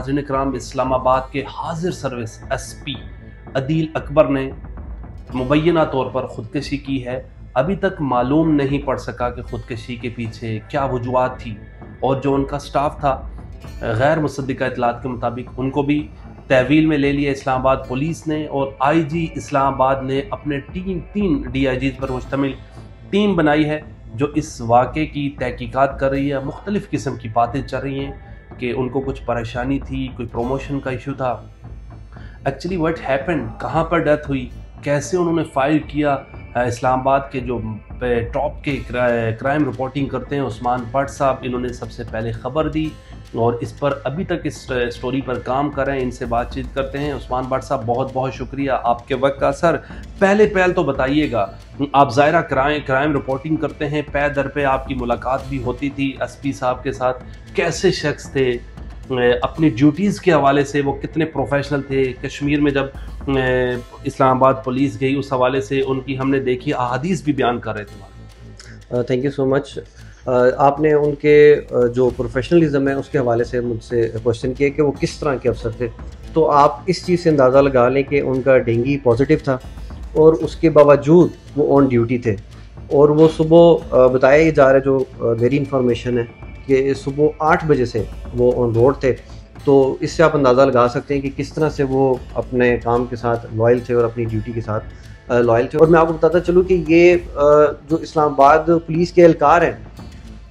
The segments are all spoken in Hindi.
नाज़रीन इकराम, इस्लामाबाद के हाजिर सर्विस SP अदील अकबर ने मुबैना तौर पर ख़ुदकशी की है। अभी तक मालूम नहीं पड़ सका कि ख़ुदकशी के पीछे क्या वजूहात थी, और जो उनका स्टाफ था गैर मुसद्दिका इतलात के मुताबिक उनको भी तहवील में ले लिया इस्लामाबाद पुलिस ने, और IG इस्लामाबाद ने अपने तीन DIGs पर मुश्तमिल टीम बनाई है जो इस वाक़े की तहकीकात कर रही है। मुख्तलिफ़ किस्म की बातें चल रही हैं कि उनको कुछ परेशानी थी, कोई प्रमोशन का इशू था। एक्चुअली व्हाट हैपेंड, कहाँ पर डेथ हुई, कैसे उन्होंने फाइल किया। इस्लामाबाद के जो टॉप के क्राइम रिपोर्टिंग करते हैं उस्मान भट्ट साहब, इन्होंने सबसे पहले ख़बर दी और इस पर अभी तक इस स्टोरी पर काम कर रहे हैं। इनसे बातचीत करते हैं। उस्मान भट्ट साहब, बहुत बहुत शुक्रिया आपके वक्त का। सर, पहले तो बताइएगा, आप ज़ाहिरा क्राइम रिपोर्टिंग करते हैं, पै दर पे आपकी मुलाकात भी होती थी SP साहब के साथ। कैसे शख्स थे, अपनी ड्यूटीज़ के हवाले से वो कितने प्रोफेशनल थे। कश्मीर में जब इस्लामाबाद पुलिस गई उस हवाले से उनकी हमने देखी अहादीस भी बयान कर रहे थे। Thank you so much. आपने उनके जो प्रोफेशनलिज्म है उसके हवाले से मुझसे क्वेश्चन किया कि वो किस तरह के अफसर थे, तो आप इस चीज़ से अंदाज़ा लगा लें कि उनका डेंगू पॉजिटिव था और उसके बावजूद वो ऑन ड्यूटी थे। और वो सुबह बताया जा रहा है, जो मेरी इंफॉर्मेशन है, कि सुबह 8 बजे से वो ऑन रोड थे। तो इससे आप अंदाज़ा लगा सकते हैं कि किस तरह से वो अपने काम के साथ लॉयल थे और अपनी ड्यूटी के साथ लॉयल थे। और मैं आपको बताता चलूँ कि ये जो इस्लामाबाद पुलिस के एहलकार हैं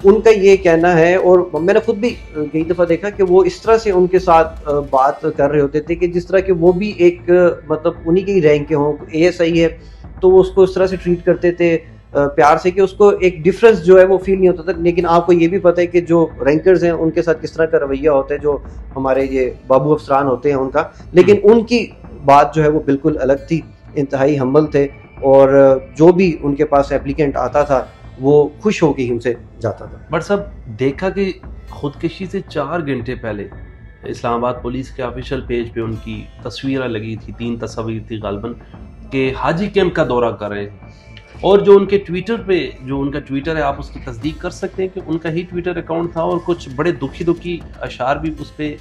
उनका ये कहना है, और मैंने खुद भी कई दफ़ा देखा कि वो इस तरह से उनके साथ बात कर रहे होते थे कि जिस तरह के वो भी एक मतलब उन्हीं के ही रैंक के हों। ASI है तो वो उसको इस तरह से ट्रीट करते थे प्यार से कि उसको एक डिफरेंस जो है वो फील नहीं होता था। लेकिन आपको ये भी पता है कि जो रैंकर्स हैं उनके साथ किस तरह का रवैया होता है, जो हमारे ये बाबू अफसरान होते हैं उनका। लेकिन उनकी बात जो है वो बिल्कुल अलग थी, इंतहाई हम्बल थे, और जो भी उनके पास एप्लीकेंट आता था वो खुश होकर ही उनसे जाता था। बट सब देखा कि खुदकशी से 4 घंटे पहले इस्लामाबाद पुलिस के ऑफिशियल पेज पे उनकी तस्वीरें लगी थी, 3 तस्वीर थी गालबन, के हाजी कैंप का दौरा कर रहे हैं। और जो उनके ट्विटर पे, जो उनका ट्विटर है, आप उसकी तस्दीक कर सकते हैं कि उनका ही ट्विटर अकाउंट था, और कुछ बड़े दुखी अशार भी उस पर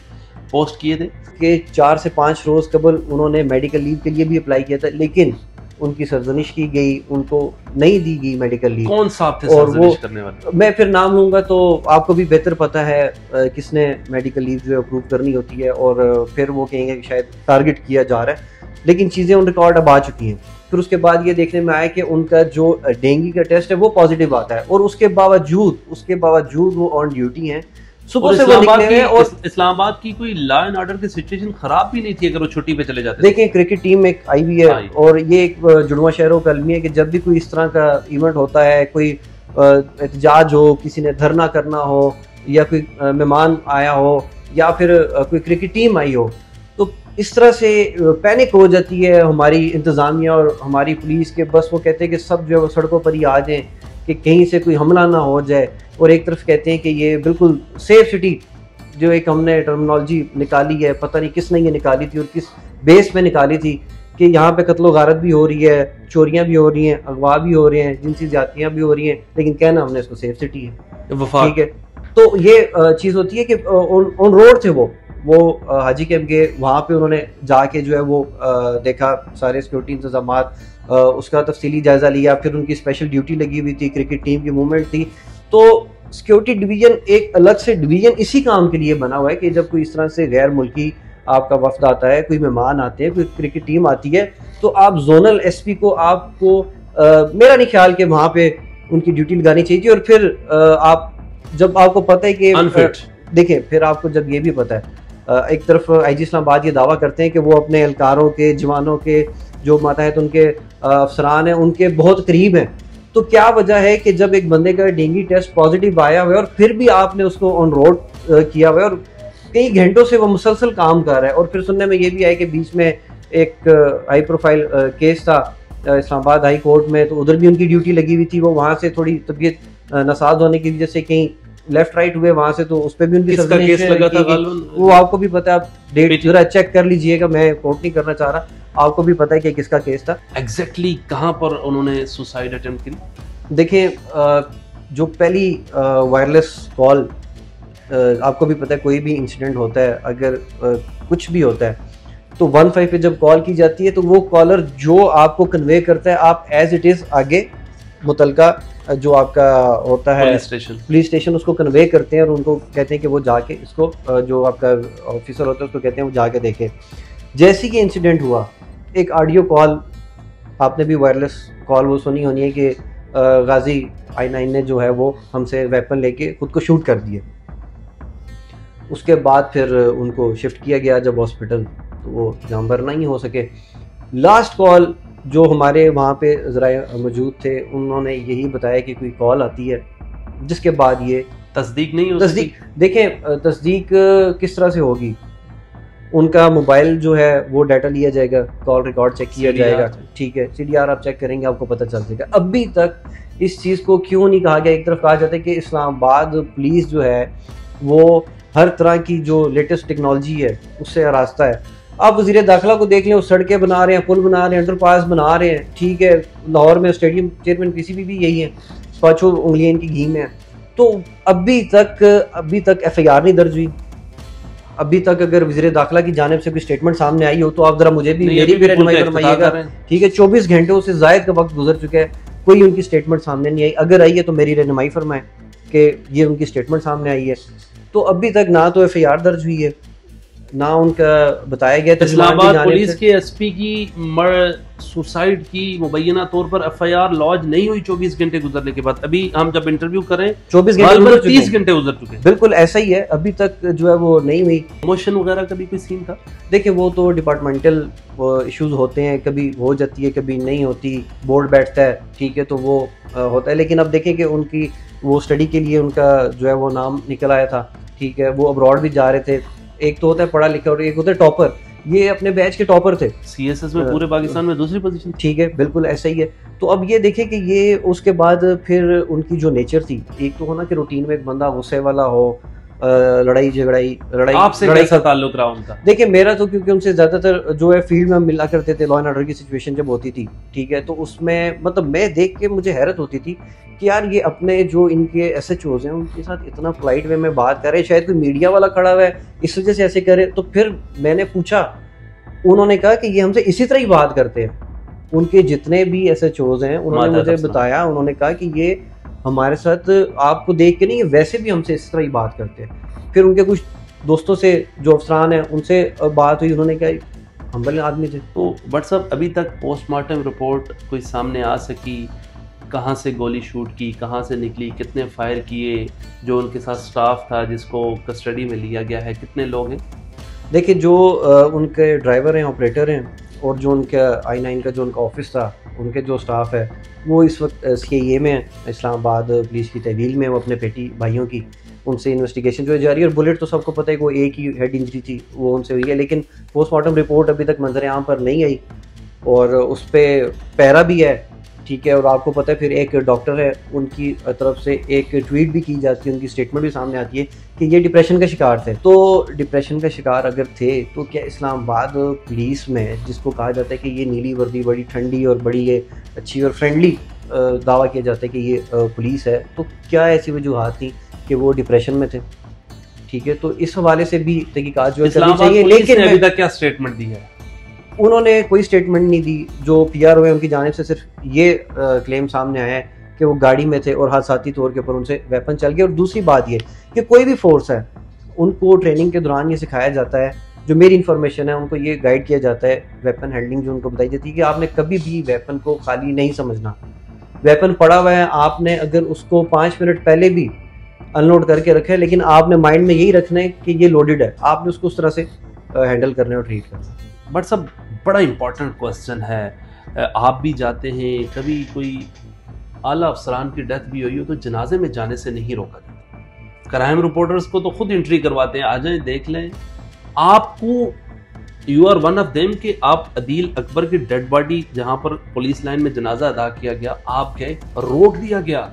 पोस्ट किए थे कि 4 से 5 रोज़ कबल उन्होंने मेडिकल लीव के लिए भी अप्लाई किया था, लेकिन उनकी सरजनिश की गई, उनको नहीं दी गई मेडिकल लीव। कौन साहब थे सरजनिश करने वाले? मैं फिर नाम लूँगा तो आपको भी बेहतर पता है किसने मेडिकल लीव जो है अप्रूव करनी होती है, और फिर वो कहेंगे कि शायद टारगेट किया जा रहा है। लेकिन चीज़ें ऑन रिकॉर्ड अब आ चुकी हैं। फिर उसके बाद ये देखने में आया कि उनका जो डेंगू का टेस्ट है वो पॉजिटिव आता है, और उसके बावजूद वो ऑन ड्यूटी हैं। सुबह से वो निकले हैं, और इस्लामाबाद की कोई लॉ एंड ऑर्डर की सिचुएशन खराब भी नहीं थी अगर वो छुट्टी पे चले जाते। देखिए, क्रिकेट टीम एक आई हुई है, और ये एक जुड़वा शहरों का अलमी है कि जब भी कोई इस तरह का इवेंट होता है, कोई एहतजाज हो, किसी ने धरना करना हो, या कोई मेहमान आया हो, या फिर कोई क्रिकेट टीम आई हो, तो इस तरह से पैनिक हो जाती है हमारी इंतज़ामिया और हमारी पुलिस के। बस वो कहते हैं कि सब जो है सड़कों पर ही आ जाएं कि कहीं से कोई हमला ना हो जाए। और एक तरफ कहते हैं कि ये बिल्कुल सेफ सिटी, जो एक हमने टर्मिनोलॉजी निकाली है, पता नहीं किसने ये निकाली थी और किस बेस पे निकाली थी, कि यहाँ पे कत्लो गारत भी हो रही है, चोरियाँ भी हो रही हैं, अगवा भी हो रहे हैं, जिनसी ज्यादतियाँ भी हो रही हैं, लेकिन कहना हमने इसको सेफ सिटी है। ठीक है, तो ये चीज़ होती है कि ऑन रोड थे वो हाजी कैंप गए, वहाँ पे उन्होंने जाके जो है वो देखा सारे सिक्योरिटी इंतजाम, उसका तफसीली जायज़ा लिया। फिर उनकी स्पेशल ड्यूटी लगी हुई थी, क्रिकेट टीम की मूवमेंट थी, तो सिक्योरिटी डिवीज़न एक अलग से डिवीज़न इसी काम के लिए बना हुआ है कि जब कोई इस तरह से गैर मुल्की आपका वफ्द आता है, कोई मेहमान आते हैं, कोई क्रिकेट टीम आती है, तो आप जोनल SP को आपको मेरा नहीं ख्याल कि वहाँ पे उनकी ड्यूटी लगानी चाहिए थी। और फिर आप जब आपको पता है कि देखिए, फिर आपको जब ये भी पता है, एक तरफ IG इस्लामाबाद ये दावा करते हैं कि वो अपने एहलकारों के, जवानों के, जो मातहत उनके अफसरान हैं, उनके बहुत करीब हैं। तो क्या वजह है कि जब एक बंदे का डेंगू टेस्ट पॉजिटिव आया हुआ है और फिर भी आपने उसको ऑन रोड किया हुआ है, और कई घंटों से वो मुसलसल काम कर रहा है। और फिर सुनने में ये भी आया कि बीच में एक हाई प्रोफाइल केस था इस्लामाबाद हाई कोर्ट में, तो उधर भी उनकी ड्यूटी लगी हुई थी। वो वहाँ से थोड़ी तबीयत नासाज होने की वजह से कहीं लेफ्ट राइट हुए वहाँ से, तो उस पर भी उनकी केस लगा था। वो आपको भी पता है, आप डेट जरा चेक कर लीजिएगा, मैं कोर्ट नहीं करना चाह रहा, आपको भी पता है कि किसका केस था। एग्जैक्टली कहाँ पर उन्होंने सुसाइड अटेम्प्ट की? देखिए, जो पहली वायरलेस कॉल आपको भी पता है कोई भी इंसिडेंट होता है, अगर कुछ भी होता है तो 15 पे जब कॉल की जाती है तो वो कॉलर जो आपको कन्वे करता है आप एज इट इज़ आगे मुतलका जो आपका होता है पुलिस स्टेशन उसको कन्वे करते हैं और उनको कहते हैं कि वो जाके इसको जो आपका ऑफिसर होता है उसको कहते हैं वो जाके देखे। जैसे कि इंसिडेंट हुआ, एक ऑडियो कॉल, आपने भी वायरलेस कॉल वो सुनी होनी है कि गाजी I9 ने जो है वो हमसे वेपन लेके खुद को शूट कर दिए। उसके बाद फिर उनको शिफ्ट किया गया जब हॉस्पिटल, तो वो जानवर नहीं हो सके। लास्ट कॉल जो हमारे वहाँ पे ज़राए मौजूद थे उन्होंने यही बताया कि कोई कॉल आती है, जिसके बाद ये तस्दीक नहीं हो तस्दीक देखें तस्दीक किस तरह से होगी, उनका मोबाइल जो है वो डाटा लिया जाएगा, कॉल रिकॉर्ड चेक किया जाएगा, ठीक है, CDR आप चेक करेंगे आपको पता चल जाएगा। अभी तक इस चीज़ को क्यों नहीं कहा गया? एक तरफ कहा जाता है कि इस्लामाबाद पुलिस जो है वो हर तरह की जो लेटेस्ट टेक्नोलॉजी है उससे आरास्ता है। आप वज़ीर दाखिला को देख लें, वो सड़कें बना रहे हैं, पुल बना रहे हैं, अंडरपास बना रहे हैं, ठीक है, लाहौर में स्टेडियम चेयरमैन PCB भी यही है, पाँचों उंगलियां इनकी घी में है। तो अभी तक FIR नहीं दर्ज हुई। अभी तक अगर वज़ीर दाखिला की जानिब से कोई स्टेटमेंट सामने आई हो तो आप जरा मुझे भी मेरी भी रहनुमाई फरमाइएगा, ठीक है। 24 घंटे से ज़ायद का वक्त गुजर चुका है, कोई उनकी स्टेटमेंट सामने नहीं आई। अगर आई है तो मेरी रहनुमाई फरमाएं कि ये उनकी स्टेटमेंट सामने आई है। तो अभी तक ना तो FIR दर्ज हुई है, ना उनका बताया गया। इस्लामाबाद पुलिस के SP की सुसाइड की मुबैना तौर पर FIR लॉन्च नहीं हुई 24 घंटे गुजरने के बाद। अभी हम जब इंटरव्यू करें 24 घंटे 30 घंटे गुजर चुके हैं। बिल्कुल ऐसा ही है, अभी तक जो है वो नहीं हुई। मोशन वगैरह का भी कोई सीन था? देखिए वो तो डिपार्टमेंटल इश्यूज होते हैं, कभी हो जाती है कभी नहीं होती, बोर्ड बैठता है, ठीक है, तो वो होता है। लेकिन अब देखें कि उनकी वो स्टडी के लिए उनका जो है वो नाम निकल आया था, ठीक है, वो अब्रॉड भी जा रहे थे। एक तो होता है पढ़ा लिखा और एक होता है टॉपर, ये अपने बैच के टॉपर थे, CSS में पूरे पाकिस्तान में दूसरी पोजीशन, ठीक है, बिल्कुल ऐसा ही है। तो अब ये देखें कि ये उसके बाद फिर उनकी जो नेचर थी, एक तो होना कि रूटीन में एक बंदा गुस्से वाला हो, लड़ाई आपसे कैसा ताल्लुक रहा उनका? देखिए मेरा तो क्योंकि उनसे ज्यादातर जो है फील्ड में हम मिला करते थे, लॉ एंड ऑर्डर की सिचुएशन जब होती थी, ठीक है, तो उसमें मतलब मैं देख के मुझे हैरत होती थी कि यार ये अपने जो इनके SHOs हैं उनके साथ इतना पोलाइट वे में बात कर रहे हैं, शायद कोई मीडिया वाला खड़ा हुआ है इस वजह से ऐसे करे। तो फिर मैंने पूछा, उन्होंने कहा कि ये हमसे इसी तरह ही बात करते हैं, उनके जितने भी SHOs हैं उन्होंने मुझे बताया, उन्होंने कहा कि ये हमारे साथ आपको देख के नहीं, वैसे भी हमसे इस तरह ही बात करते हैं। फिर उनके कुछ दोस्तों से जो अफसरान हैं उनसे बात हुई, उन्होंने कहा हम्बल आदमी थे। तो व्हाट्सअप अभी तक पोस्टमार्टम रिपोर्ट कोई सामने आ सकी? कहाँ से गोली शूट की, कहाँ से निकली, कितने फायर किए, जो उनके साथ स्टाफ था जिसको कस्टडी में लिया गया है, कितने लोग हैं? देखिए जो उनके ड्राइवर हैं, ऑपरेटर हैं, और जो उनका I9 का जो उनका ऑफिस था, उनके जो स्टाफ है वो इस वक्त CIA में है, इस्लामाबाद पुलिस की तहवील में, वो अपने पेटी भाइयों की उनसे इन्वेस्टिगेशन जो है जारी है। और बुलेट तो सबको पता है कि वो एक ही हेड इंजरी थी, वो उनसे हुई है, लेकिन पोस्टमार्टम रिपोर्ट अभी तक मंजर आम पर नहीं आई और उस पर पैरा भी है, ठीक है। और आपको पता है फिर एक डॉक्टर है, उनकी तरफ से एक ट्वीट भी की जाती है, उनकी स्टेटमेंट भी सामने आती है कि ये डिप्रेशन का शिकार थे। तो डिप्रेशन का शिकार अगर थे तो क्या इस्लामाबाद पुलिस में, जिसको कहा जाता है कि ये नीली वर्दी बड़ी ठंडी और बड़ी ये अच्छी और फ्रेंडली दावा किया जाता है कि ये पुलिस है, तो क्या ऐसी वजूहात थी कि वो डिप्रेशन में थे? ठीक है, तो इस हवाले से भी तहकीकात जो है करनी चाहिए। लेकिन अभी तक क्या स्टेटमेंट दी है? उन्होंने कोई स्टेटमेंट नहीं दी। जो PR हुए उनकी जानिब से सिर्फ ये क्लेम सामने आया है कि वो गाड़ी में थे और हादसाती तौर के ऊपर उनसे वेपन चल गया। और दूसरी बात ये कि कोई भी फोर्स है, उनको ट्रेनिंग के दौरान ये सिखाया जाता है, जो मेरी इन्फॉर्मेशन है उनको ये गाइड किया जाता है, वेपन हैंडलिंग जो उनको बताई जाती है कि आपने कभी भी वेपन को खाली नहीं समझना। वेपन पड़ा हुआ है, आपने अगर उसको 5 मिनट पहले भी अनलोड करके रखा है, लेकिन आपने माइंड में यही रखना है कि ये लोडेड है, आपने उसको उस तरह से हैंडल करना है और ट्रीट करना है। बट सब बड़ा इंपॉर्टेंट क्वेश्चन है, आप भी जाते हैं, कभी कोई आला अफसरान की डेथ भी हुई हो तो जनाजे में जाने से नहीं रोका जाता। क्राइम रिपोर्टर्स को तो खुद एंट्री करवाते हैं, आ जाएं देख लें। आपको you are one of them कि आप अदील अकबर की डेड बॉडी जहां पर पुलिस लाइन में जनाजा अदा किया गया, आप गए, रोक दिया गया।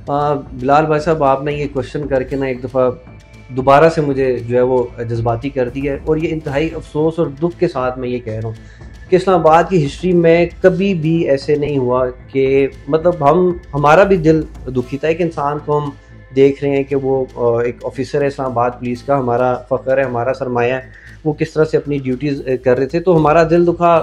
बिलाल भाई साहब, आपने ये क्वेश्चन करके ना एक दफ़ा दोबारा से मुझे जो है वो जज्बाती कर दी है, और ये इंतहाई अफसोस और दुख के साथ मैं ये कह रहा हूँ कि इस्लामाबाद की हिस्ट्री में कभी भी ऐसे नहीं हुआ कि मतलब हमारा भी दिल दुखी था। एक इंसान को हम देख रहे हैं कि वो एक ऑफिसर है इस्लामाबाद पुलिस का, हमारा फ़ख्र है, हमारा सरमाया है, वो किस तरह से अपनी ड्यूटीज़ कर रहे थे। तो हमारा दिल दुखा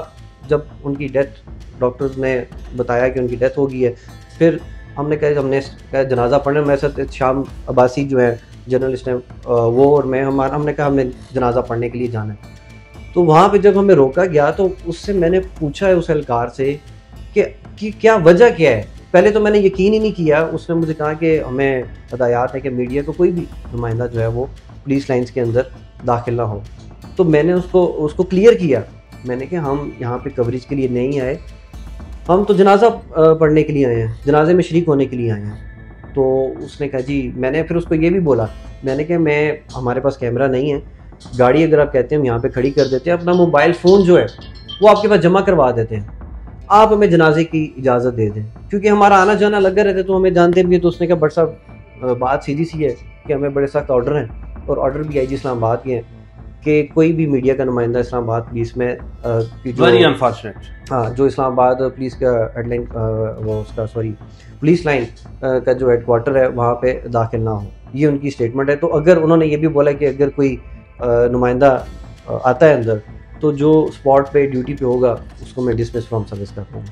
जब उनकी डेथ, डॉक्टर्स ने बताया कि उनकी डेथ हो गई है। फिर हमने कहा जनाजा पढ़ने, मेरे साथ शाम अब्बासी जो है जर्नलिस्ट हैं, वो और मैं, हमने कहा हमें जनाजा पढ़ने के लिए जाना है। तो वहाँ पे जब हमें रोका गया तो उससे मैंने पूछा है उस एहलकार से कि क्या वजह क्या है। पहले तो मैंने यकीन ही नहीं किया। उसने मुझे कहा कि हमें हदायत है कि मीडिया को कोई भी नुमाइंदा जो है वो पुलिस लाइंस के अंदर दाखिल ना हो। तो मैंने उसको क्लियर किया, मैंने कहा हम यहाँ पे कवरेज के लिए नहीं आए, हम तो जनाजा पढ़ने के लिए आए हैं, जनाजे में शरीक होने के लिए आए हैं। तो उसने कहा जी, मैंने फिर उसको ये भी बोला, मैंने कहा हमारे पास कैमरा नहीं है, गाड़ी अगर आप कहते हैं हम यहाँ पे खड़ी कर देते हैं, अपना मोबाइल फ़ोन जो है वो आपके पास जमा करवा देते हैं, आप हमें जनाजे की इजाज़त दे दें, क्योंकि हमारा आना जाना लगा रहता है तो हमें जानते भी हैं। तो उसने कहा बट साहब बात सीधी सी है कि हमें बड़े सख्त ऑर्डर हैं, और ऑर्डर भी आई जी इस्लामाबाद के हैं कि कोई भी मीडिया का नुमाइंदा इस्लामाबाद पुलिस में वेरी अनफॉर्चुनेट, हाँ, जो इस्लामाबाद पुलिस का हेडलाइन वो उसका पुलिस लाइन का जो हेडक्वार्टर है वहाँ पे दाखिल ना हो, ये उनकी स्टेटमेंट है। तो अगर उन्होंने ये भी बोला कि अगर कोई नुमाइंदा आता है अंदर तो जो स्पॉट पे ड्यूटी पे होगा उसको मैं डिसमिस फ्रॉम सर्विस करता हूँ।